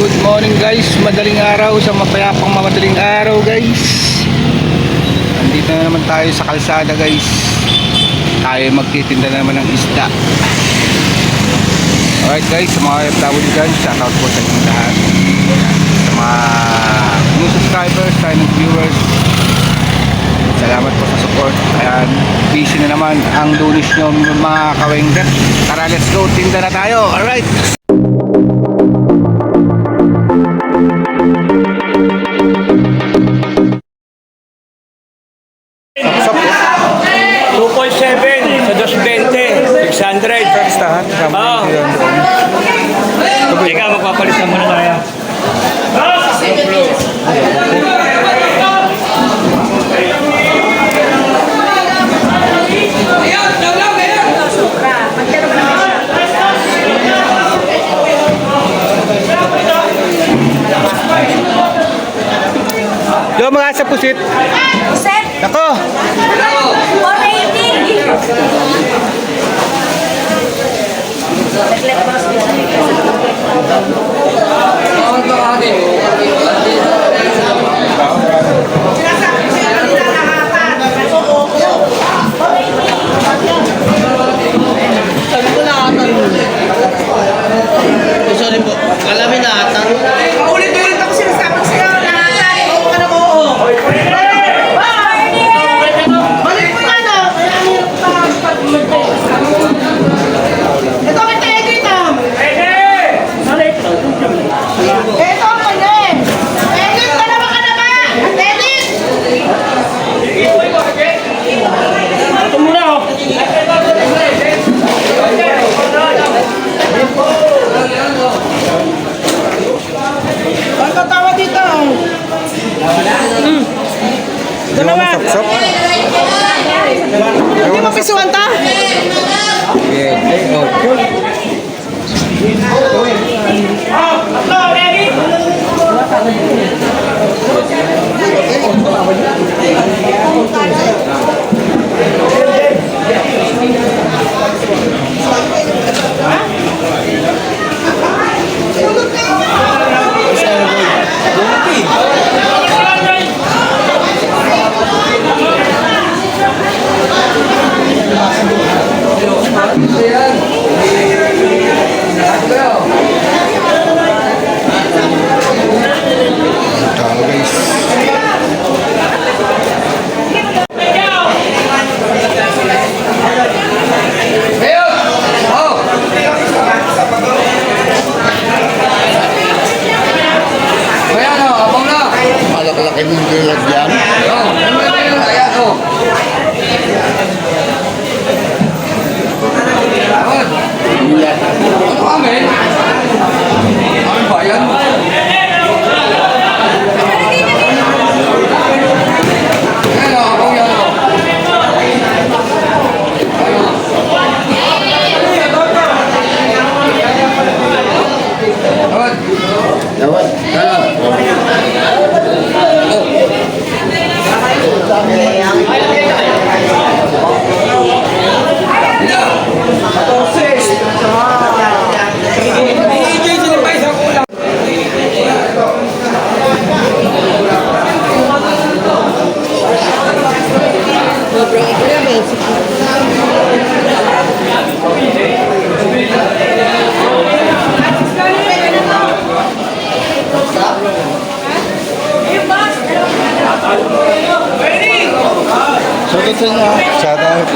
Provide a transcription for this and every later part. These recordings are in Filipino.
Good morning guys, madaling araw sa mapayapang madaling araw guys. Andito na naman tayo sa kalsada guys. Tayo magtitinda na naman ng isda. Alright guys, sa mga FW dyan, shoutout po sa inyong lahat. Sa mga new subscribers, silent viewers, salamat po sa support. Ayan, busy na naman ang lunis nyo mga kawengder. Tara, let's go, tinda na tayo. Alright. Teka, magpapalitan muna tayo. Yo mga sa pusit. Pusit? Ako. 480. Sorry po. Alamin na atan. Paulit-ulit ako sinasabi sa'yo. Nakakari. Oo ka na mo. Balik mo na na. Ito kita edit ah. Ito ang kanya eh. Edit ka naman ka naman. Edit. Ito muna oh. Ang katawa dito. Dalawa. Sap-sap. Hindi mo pisuan ta? Malaki mong gilad yan. Shout out.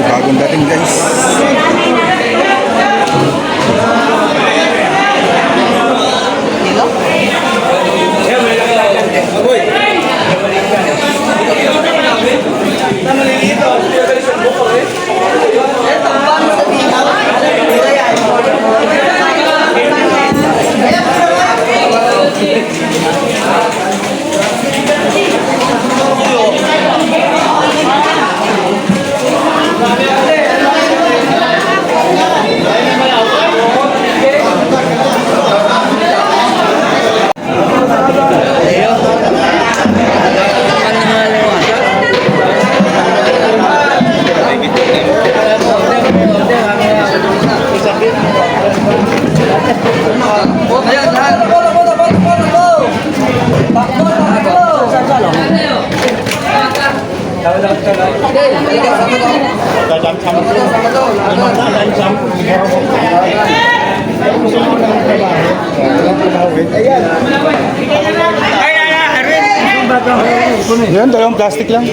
Bagong dating guys. Yan, dalawang plastic lang.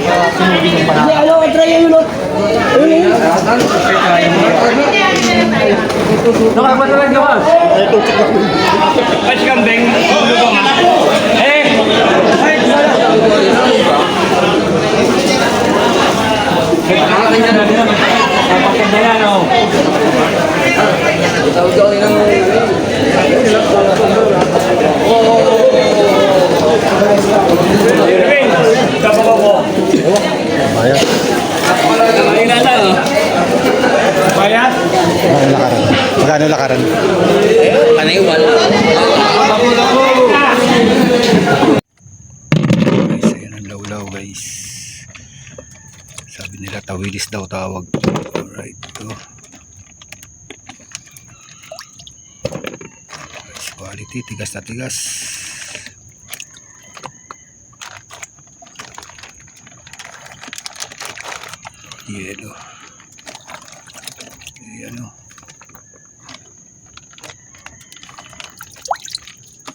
Ay, si Kambing. Lubong ha. Eh! Napakaganda yan, oh. Kambing, tapos ako. Bayad. Ay, nasa, oh. Bayad? Magkano lakaran? Panay wala. Guys, ayan ang lawlaw guys. Sabi nila tawilis daw tawag. Alright, ito. Guys, quality, tigas na tigas. Yelo. Ayan o.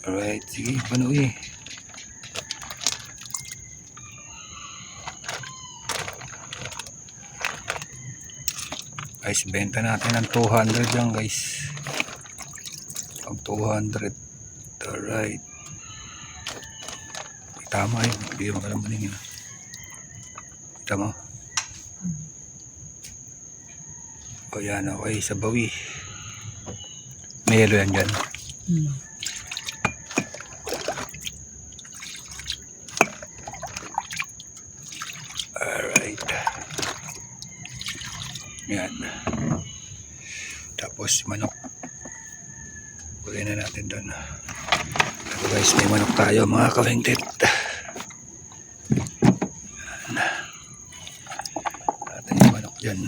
Alright, sige, panuwi. Guys, benta natin ng 200 lang guys. Pag 200. Alright. Tama yun. Hindi mo kalamanin yun. Tama. O yan, okay. Sa bawi. May yelo yan dyan. Alright. Yan. Tapos manok. Kunin na natin doon. Ito guys, may manok tayo mga kawengtit. Natin yung manok dyan.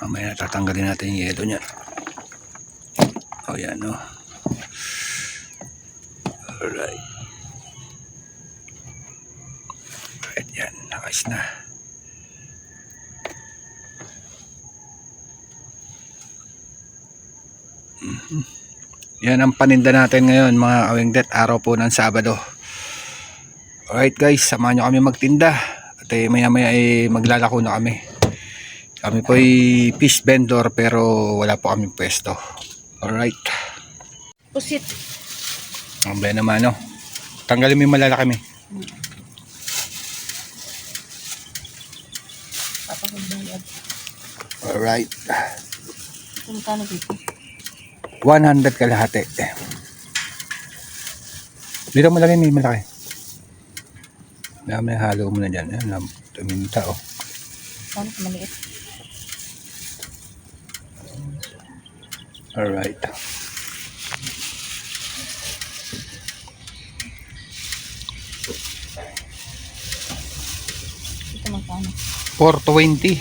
Mamaya tatanggalin natin yung yelo niya. O yan o. Alright. Alright yan. Nakais na. Yan ang paninda natin ngayon mga kawengdet. Araw po ng Sabado. Alright guys, samahan nyo kami magtinda. At maya maya maglalako na kami. Kami po ay fish vendor pero wala po kami pwesto. Alright. Pusit. Ang baya naman no. Tanggalin mo yung malalaki mi. Alright. Kano dito? 100 kalahati. Dito mo lagay may malaki. Dami halo mo na dyan. Ayan, tuminta oh. Kano maliit? Alright. Ito magkano? 420.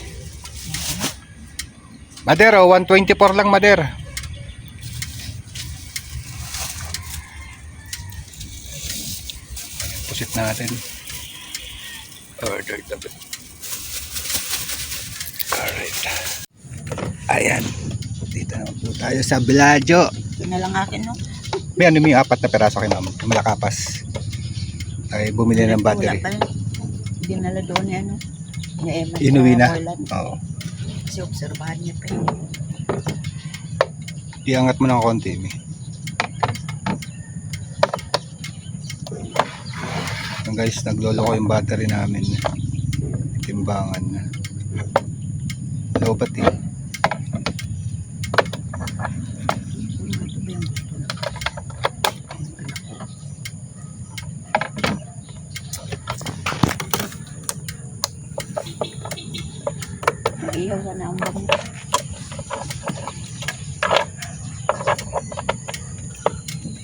Mader oh, 124 lang Mader. Pusit natin. Order the bit. Alright. Ayan. Dito naman po tayo sa Bellagio. Ito na lang akin, no? May ano may 4 na peraso kay ma'am. Malakapas. Ay bumili ng battery. Wala pa rin. Hindi nala doon ni ano. Ni Emma. Inuwi na. Orland. Oo. Kasi obserbahan niya pa yun. Iangat mo ng konti, mi. Yung guys, naglolo ko yung battery namin. Timbangan na. Lobat eh. Ito ba yung gusto na? Iyaw na ang bang.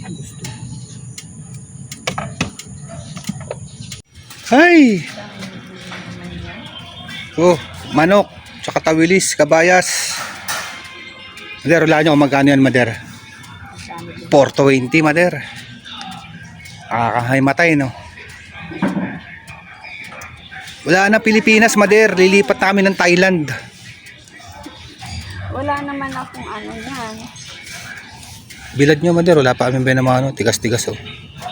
Gusto. Ay! Oh, manok, tsaka tawilis, kabayas. Mader, wala nyo kung magkano yan, Mader. 420, Mader. Nakakahay matay, no? Wala na Pilipinas, Mader. Lilipat na kami ng Thailand. Wala naman akong ano yan. Bilad nyo, Mader. Wala pa kami ba ng mga ano, tigas-tigas, oh.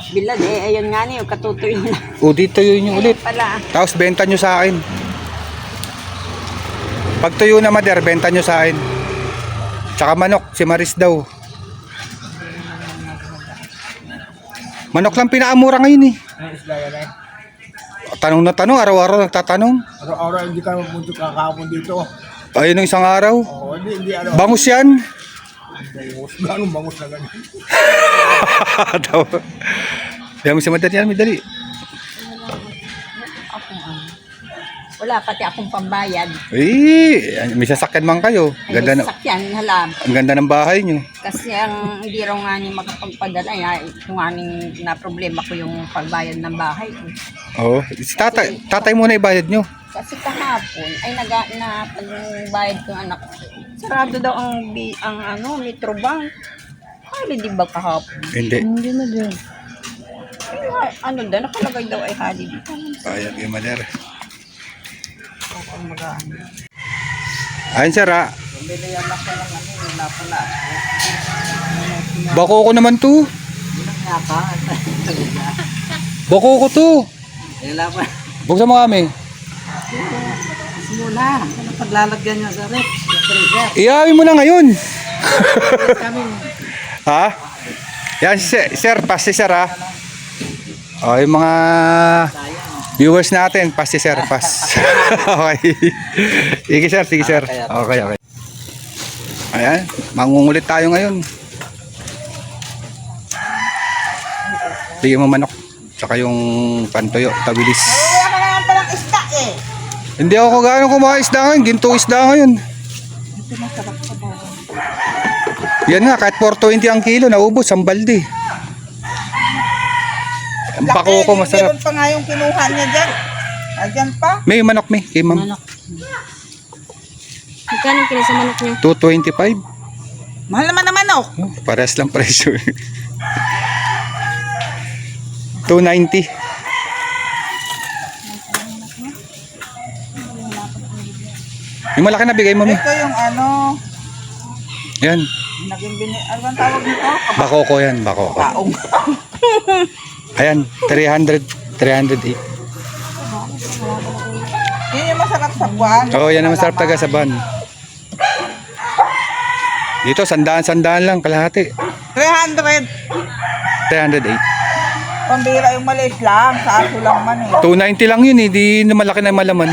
Bilad eh, ayun nga niyo, katutuyo na. O, dito yun yung ulit. Pala. Tapos benta nyo sa akin. Pag tuyo na, Mader, benta nyo sa akin. Tsaka manok, si Maris daw. Manok lang pinakamura ngayon eh. Tanong na tanong, araw-araw nagtatanong. Araw-araw hindi ka mapunto kakapon dito. Ayun ng isang araw. Oo, hindi ano. Bangus yan. Bangus. Ganong bangus na ganyan. Kaya mo si Mader yan, madali. Akong ano. Wala pati akong pambayad. May sasakyan man kayo. Ay, Ganda na, sakyan, halab. ang ganda ng bahay nyo. Kasi ang hindi raw nga niya makapagpadala, yung aning na problema ko yung pagbayad ng bahay ko. Oo. Si tatay muna ibayad nyo. Kasi kahapon ay bayad ko anak ko. Sarado daw ang Metrobank. Holiday ba kahapon? Hindi. Hindi na din. Ano daw, nakalagay daw ay holiday. Ayan yung Mader. Ang mag-ano. Ayun sir ha. Binayan ako ng wala pala. Bako ko naman to. Nga ka. Bako ko to. Wala pa. Buksan mo kami. Muna. Ano paglalagyan niya sa rep? Sa freezer. Iyawi mo na ngayon. Kami. Ha? Yan sir, pasti sir ha. O yung mga viewers natin, pasti sir, pass. Okay. Sige sir, sige sir. Okay, okay. Ayan, mangungulit tayo ngayon. Bigyan mo manok. Tsaka yung pantoyo, tabilis. Wala ka naman palang isda eh. Hindi ako gano'ng kumain isda ngayon, ginto isda ngayon. Yan nga, kahit 420 ang kilo, naubos, ang balde. Ang bako ko masarap. Meron pa nga yung kinuha niya dyan. Ayan pa. May manok may, kay ma'am. Manok. Magkano kilo sa manok niyo? 225. Mahal naman naman oh. Oh, parehas lang presyo. 290. Yung malaki na bigay mo, mi. Ito yung ano, Yan. naging ano ang tawag nito? Bakoko yan, bakoko. Kaong. Ayan, 300, 308. Yun yung masarap sa buwan. Oo, yan ang masarap taga sa ban. Dito, sandaan lang, kalahati. 300. 308. Pambira yung maliit lang. Sa aso lang man eh. 290 lang yun, di na malaki na malaman.